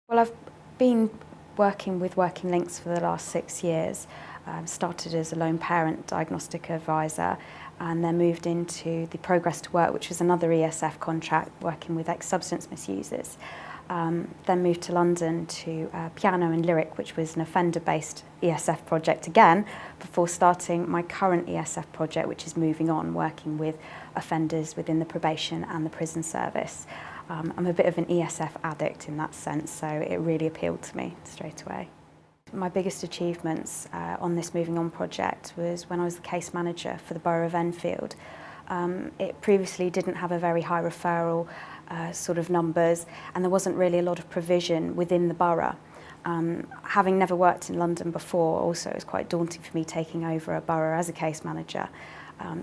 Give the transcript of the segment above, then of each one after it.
Well, I've been working with Working Links for the last 6 years. Started as a lone parent diagnostic advisor and then moved into the Progress to Work, which was another ESF contract working with ex-substance misusers. Then moved to London to Piano and Lyric, which was an offender-based ESF project again, before starting my current ESF project, which is Moving On, working with offenders within the probation and the prison service. I'm a bit of an ESF addict in that sense, so it really appealed to me straight away. My biggest achievements on this Moving On project was when I was the case manager for the Borough of Enfield. It previously didn't have a very high referral sort of numbers, and there wasn't really a lot of provision within the borough. Having never worked in London before, also it was quite daunting for me taking over a borough as a case manager.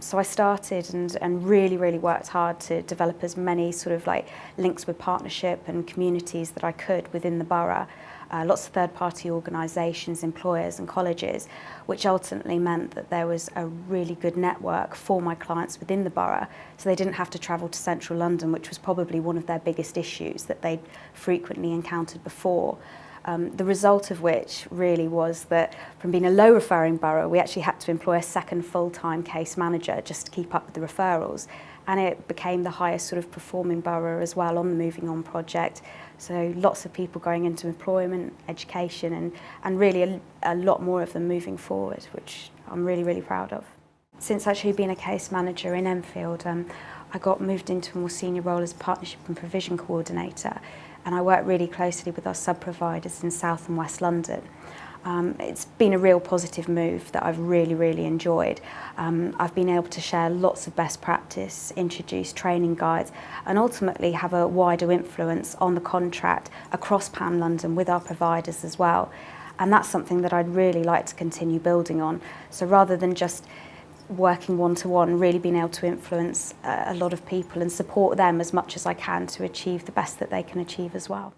So I started and really worked hard to develop as many sort of like links with partnership and communities that I could within the borough. Lots of third-party organisations, employers and colleges, which ultimately meant that there was a really good network for my clients within the borough, so they didn't have to travel to central London, which was probably one of their biggest issues that they'd frequently encountered before. The result of which really was that from being a low referring borough, we actually had to employ a second full-time case manager just to keep up with the referrals. And it became the highest sort of performing borough as well on the Moving On project. So lots of people going into employment, education, and really a lot more of them moving forward, which I'm really proud of. Since actually being a case manager in Enfield, I got moved into a more senior role as partnership and provision coordinator, and I work really closely with our sub-providers in South and West London. It's been a real positive move that I've really enjoyed. I've been able to share lots of best practice, introduce training guides, and ultimately have a wider influence on the contract across Pan London with our providers as well. And that's something that I'd really like to continue building on. So rather than just working one-to-one, really being able to influence a lot of people and support them as much as I can to achieve the best that they can achieve as well.